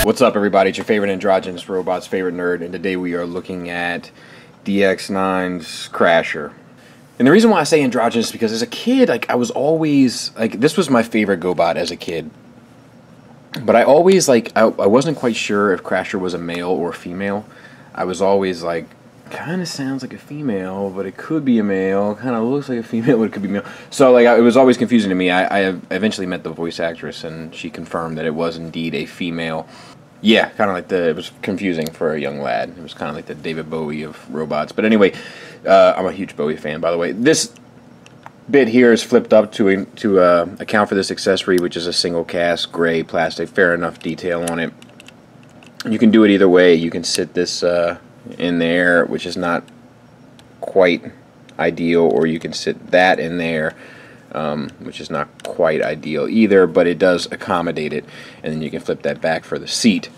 What's up, everybody? It's your favorite androgynous robot's favorite nerd, and today we are looking at DX9's Crasher. And the reason why I say androgynous is because as a kid, like, I was always like, this was my favorite Gobot as a kid. But I always like, I wasn't quite sure if Crasher was a male or a female. I was always like, kind of sounds like a female, but it could be a male. Kind of looks like a female, but it could be male. So like, it was always confusing to me. I eventually met the voice actress, and she confirmed that it was indeed a female. Yeah, kind of like it was confusing for a young lad. It was kind of like the David Bowie of robots. But anyway, I'm a huge Bowie fan, by the way. This bit here is flipped up to account for this accessory, which is a single cast gray plastic. Fair enough detail on it. You can do it either way. You can sit this in there, which is not quite ideal, or you can sit that in there, which is not quite ideal either, but it does accommodate it, and then you can flip that back for the seat.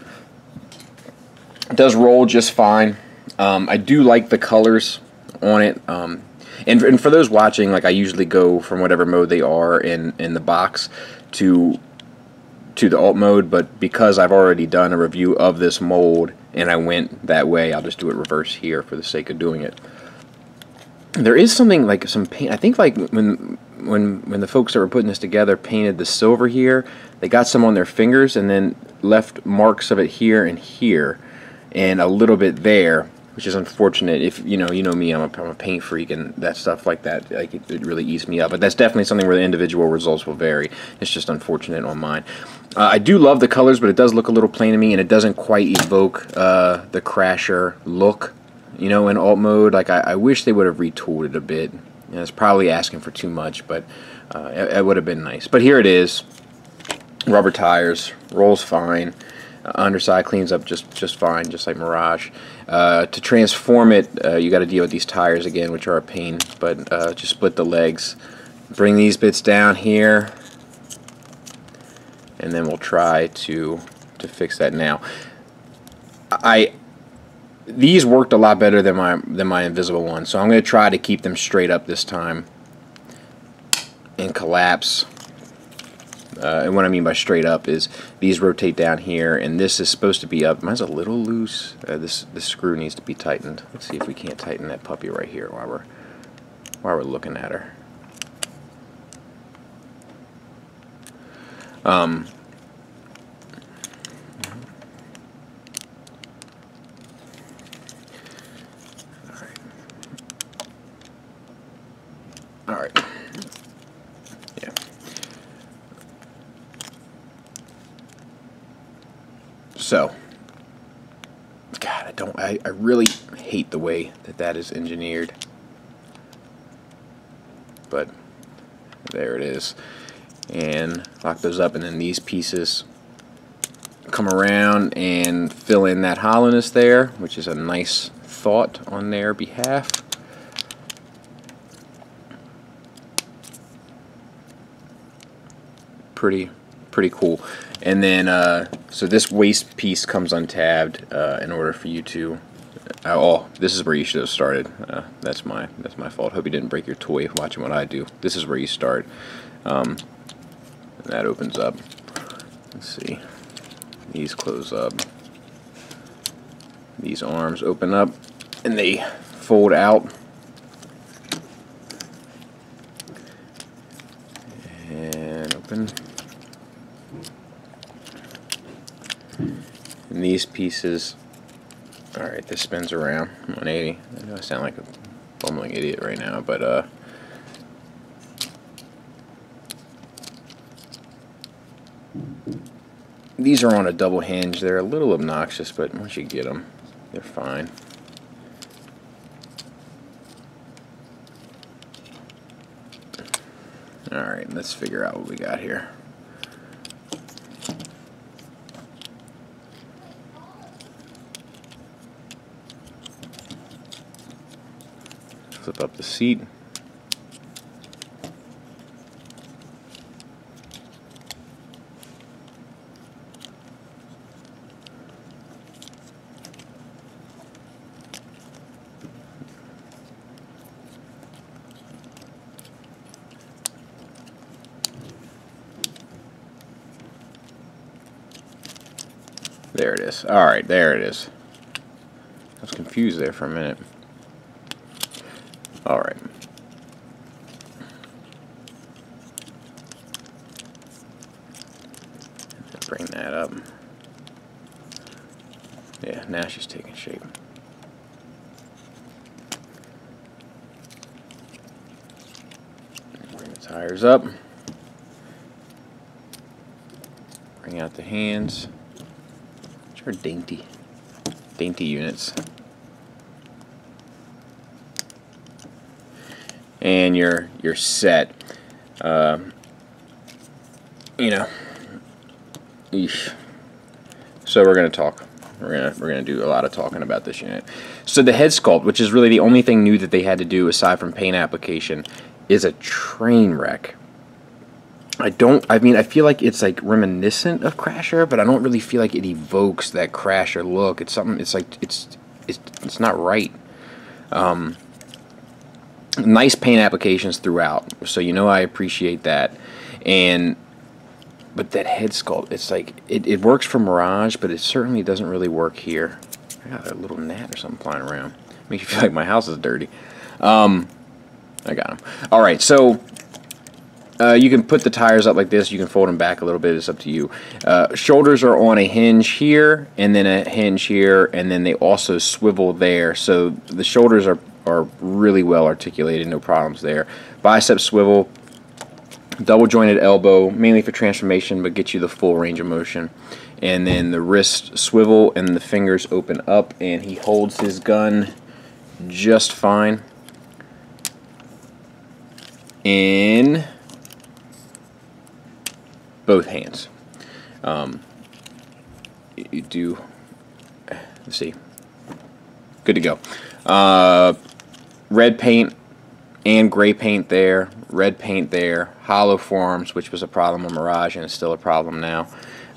It does roll just fine. I do like the colors on it, and for those watching, like, I usually go from whatever mode they are in the box to the alt mode, but because I've already done a review of this mold and I went that way, I'll just do it reverse here for the sake of doing it. There is something like some paint. I think like when the folks that were putting this together painted the silver here, they got some on their fingers and then left marks of it here and a little bit there, which is unfortunate. If you know me, I'm a paint freak, and that stuff like that, like, it really eats me up. But that's definitely something where the individual results will vary. It's just unfortunate on mine. I do love the colors, but it does look a little plain to me, and it doesn't quite evoke the Crasher look. You know, in alt mode, like, I wish they would have retooled it a bit. You know, it's probably asking for too much, but it would have been nice. But here it is. Rubber tires, rolls fine. Underside cleans up just fine, just like Mirage. To transform it, you got to deal with these tires again, which are a pain. But just split the legs, bring these bits down here, and then we'll try to fix that now. These worked a lot better than my invisible ones, so I'm going to try to keep them straight up this time and collapse. And what I mean by straight up is these rotate down here, and this is supposed to be up. Mine's a little loose. This screw needs to be tightened. Let's see if we can't tighten that puppy right here while we're looking at her. All right. Yeah. So, God, I really hate the way that is engineered. But there it is. And lock those up, and then these pieces come around and fill in that hollowness there, which is a nice thought on their behalf. Pretty cool. And then so this waist piece comes untabbed in order for you to oh, this is where you should have started. That's my fault. Hope you didn't break your toy watching what I do. This is where you start. That opens up. Let's see. These close up. These arms open up and they fold out. And open. And these pieces, alright, this spins around 180. I know I sound like a bumbling idiot right now, but these are on a double hinge. They're a little obnoxious, but once you get them, they're fine. Alright, let's figure out what we got here. Flip up the seat. There it is. Alright, there it is. I was confused there for a minute. Alright. Bring that up. Yeah, now she's taking shape. Bring the tires up. Bring out the hands. Which are dainty units. And you're set. You know. Eesh. So we're gonna talk. We're gonna do a lot of talking about this unit. So the Headsculpt, which is really the only thing new that they had to do aside from paint application, is a train wreck. I mean, I feel like it's like reminiscent of Crasher, but I don't really feel like it evokes that Crasher look. It's something. It's like it's not right. Nice paint applications throughout, so you know I appreciate that. But that Headsculpt, it's like it works for Mirage, but it certainly doesn't really work here. I got a little gnat or something flying around. Makes you feel like my house is dirty. I got him. All right, so. You can put the tires up like this. You can fold them back a little bit. It's up to you. Shoulders are on a hinge here, and then a hinge here, and then they also swivel there. So the shoulders are really well articulated. No problems there. Bicep swivel. Double jointed elbow, mainly for transformation, but get you the full range of motion. And then the wrist swivel, and the fingers open up, and he holds his gun just fine. In both hands. You do, let's see, good to go. Red paint and gray paint there, red paint there, hollow forms, which was a problem on Mirage and is still a problem now.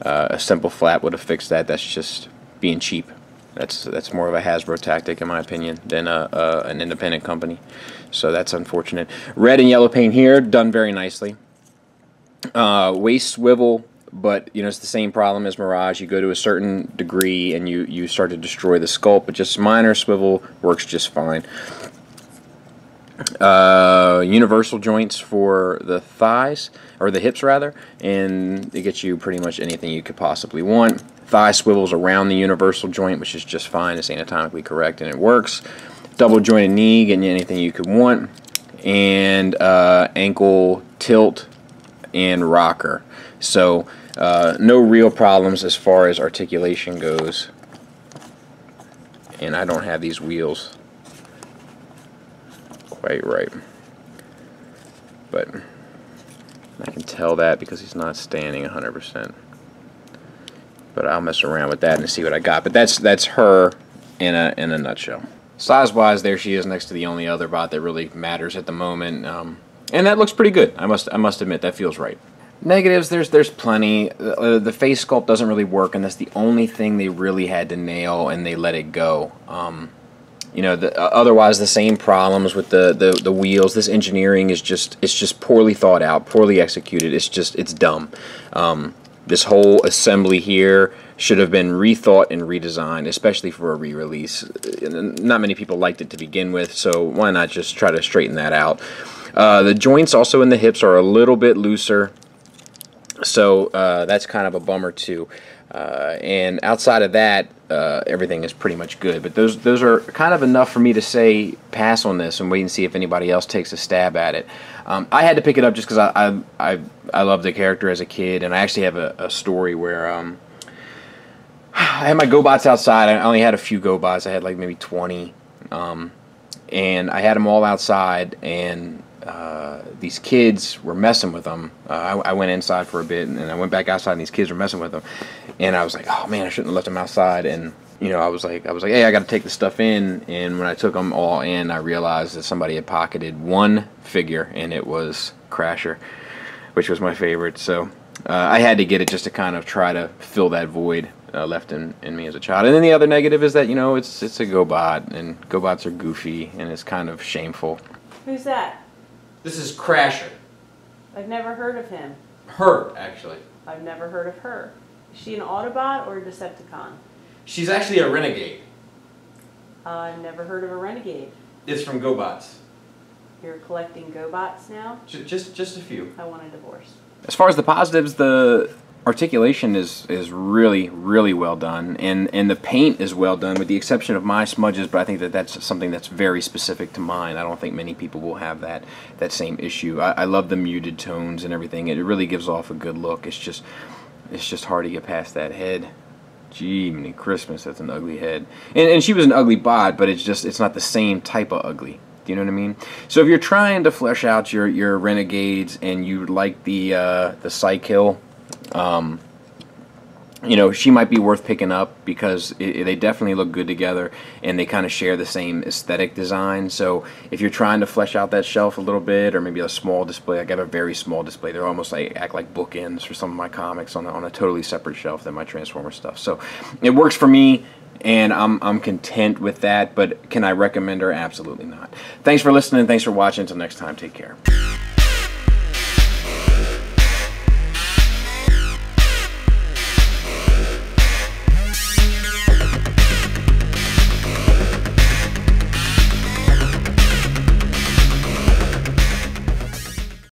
A simple flap would have fixed that. That's just being cheap. That's more of a Hasbro tactic, in my opinion, than an independent company. So that's unfortunate. Red and yellow paint here, done very nicely. Waist swivel, but you know it's the same problem as Mirage. You go to a certain degree and you start to destroy the sculpt, but just minor swivel works just fine. Universal joints for the thighs, or the hips rather, and it gets you pretty much anything you could possibly want. Thigh swivels around the universal joint, which is just fine. It's anatomically correct and it works. Double jointed knee, getting you anything you could want, and ankle tilt and rocker. So no real problems as far as articulation goes. And I don't have these wheels quite right, but I can tell that because he's not standing 100%. But I'll mess around with that and see what I got. But that's her in a nutshell. Size wise, there she is next to the only other bot that really matters at the moment. And that looks pretty good. I must admit, that feels right. Negatives, there's plenty. The face sculpt doesn't really work, and that's the only thing they really had to nail, and they let it go. You know, otherwise the same problems with the wheels. This engineering is just poorly thought out, poorly executed. It's dumb. This whole assembly here should have been rethought and redesigned, especially for a re-release. Not many people liked it to begin with, so why not just try to straighten that out? The joints also in the hips are a little bit looser, so that's kind of a bummer too. And outside of that, everything is pretty much good. But those are kind of enough for me to say pass on this and wait and see if anybody else takes a stab at it. I had to pick it up just because I loved the character as a kid, and I actually have a story where I had my Gobots outside. I only had a few Gobots. I had like maybe 20, and I had them all outside, and these kids were messing with them. I went inside for a bit, and then I went back outside, and these kids were messing with them. And I was like, oh man, I shouldn't have left them outside. And you know, I was like, hey, I got to take the stuff in. And when I took them all in, I realized that somebody had pocketed one figure, and it was Crasher, which was my favorite. So I had to get it just to kind of try to fill that void left in me as a child. And then the other negative is that, you know, it's a Gobot, and Gobots are goofy, and it's kind of shameful. Who's that? This is Crasher. I've never heard of him. Her, actually. I've never heard of her. Is she an Autobot or a Decepticon? She's actually a renegade. I've never heard of a Renegade. It's from Gobots. You're collecting Gobots now? Just a few. I want a divorce. As far as the positives, the articulation is really, really well done, and the paint is well done, with the exception of my smudges, but I think that that's something that's very specific to mine. I don't think many people will have that same issue. I love the muted tones and everything. It really gives off a good look. It's just hard to get past that head. Gee, many Christmas, that's an ugly head. And she was an ugly bot, but it's not the same type of ugly. Do you know what I mean? So if you're trying to flesh out your renegades and you like the Psykill, you know, she might be worth picking up because they definitely look good together, and they kind of share the same aesthetic design. So if you're trying to flesh out that shelf a little bit, or maybe a small display, like I have a very small display, they're almost like act like bookends for some of my comics on a totally separate shelf than my Transformer stuff. So it works for me, and I'm content with that. But can I recommend her? Absolutely not. Thanks for listening. Thanks for watching. Until next time, take care.